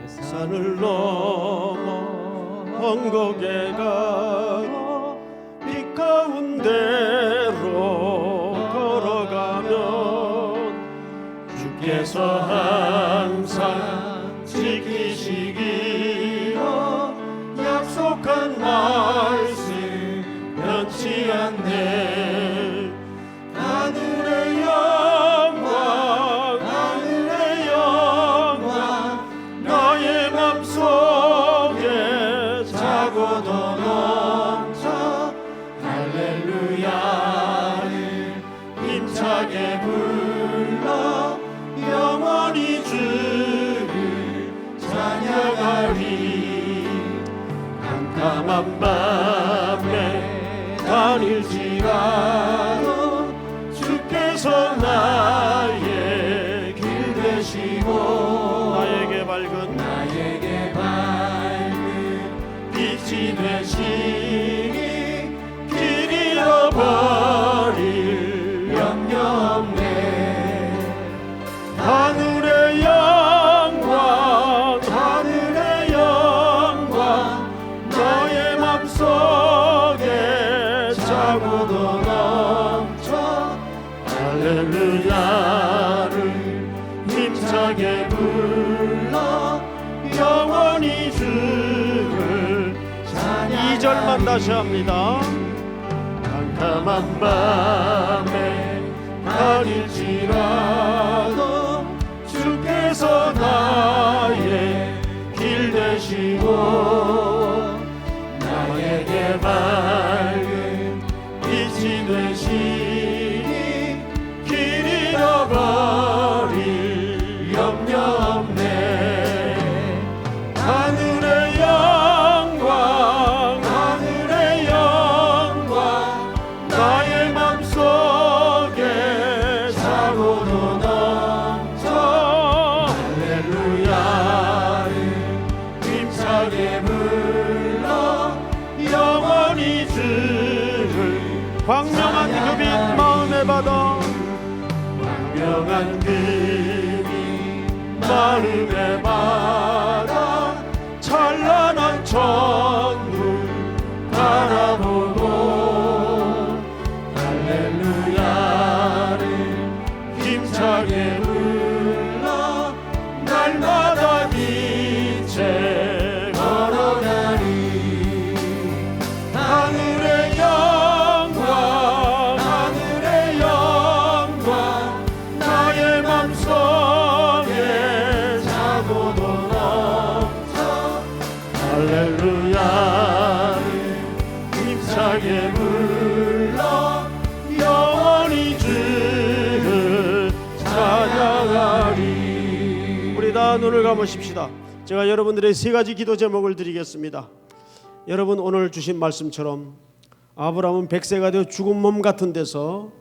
산을 넘어 홍곡에 가도 빛 가운데로 걸어가면 주께서 항상 지키시기로 약속한 말씀 변치 않네. 하늘의 영 힘차게 불러 영원히 주를 찬양하리. 2절만 다시 합니다. 캄캄한 밤에 다닐지라도 주께서 나의 길 되시고 나에게 밝은 빛이 되시니 길 잃어버릴 염려 없네. 하늘의 영광 하늘의 영광 나의 맘속에 차고도 넘쳐 할렐루야를 힘차게 불러 영원히 주를 광명한 그 빛 마음에 받아 광명한 그 빛 마음에 받아 찬란한 천국 바라보고 할렐루야를 힘차게 불러 날마다 빛에 걸어가리. 하늘의 영광 하늘의 영광 나의 맘속에 차고도 넘쳐 할렐루야를 힘차게 불러 영원히 주를 찬양하리. 우리 다 눈을 감으십시다. 제가 여러분들의 세 가지 기도 제목을 드리겠습니다. 여러분 오늘 주신 말씀처럼 아브라함은 100세가 되어 죽은 몸 같은 데서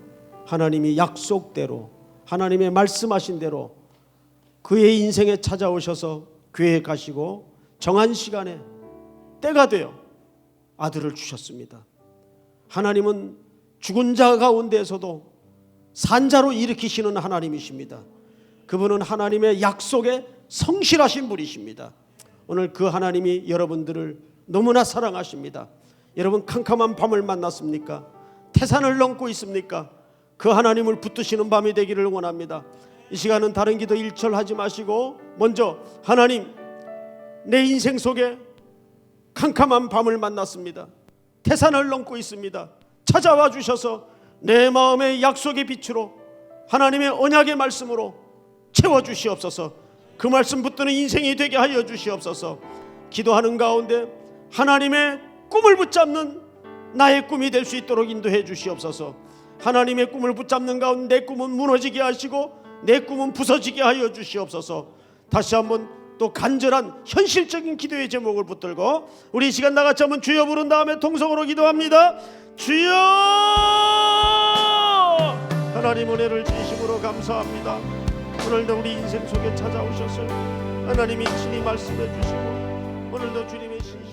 하나님이 약속대로 하나님의 말씀하신 대로 그의 인생에 찾아오셔서 교회에 가시고 정한 시간에 때가 되어 아들을 주셨습니다. 하나님은 죽은 자 가운데에서도 산자로 일으키시는 하나님이십니다. 그분은 하나님의 약속에 성실하신 분이십니다. 오늘 그 하나님이 여러분들을 너무나 사랑하십니다. 여러분 캄캄한 밤을 만났습니까? 태산을 넘고 있습니까? 그 하나님을 붙드시는 밤이 되기를 원합니다. 이 시간은 다른 기도 일절하지 마시고 먼저 하나님, 내 인생 속에 캄캄한 밤을 만났습니다. 태산을 넘고 있습니다. 찾아와 주셔서 내 마음의 약속의 빛으로 하나님의 언약의 말씀으로 채워주시옵소서. 그 말씀 붙드는 인생이 되게 하여 주시옵소서. 기도하는 가운데 하나님의 꿈을 붙잡는 나의 꿈이 될 수 있도록 인도해 주시옵소서. 하나님의 꿈을 붙잡는 가운데 내 꿈은 무너지게 하시고 내 꿈은 부서지게 하여 주시옵소서. 다시 한번 또 간절한 현실적인 기도의 제목을 붙들고 우리 이 시간 나같이 한번 주여 부른 다음에 통성으로 기도합니다. 주여! 하나님 은혜를 진심으로 감사합니다. 오늘도 우리 인생 속에 찾아오셔서 하나님이 친히 말씀해 주시고 오늘도 주님의 신실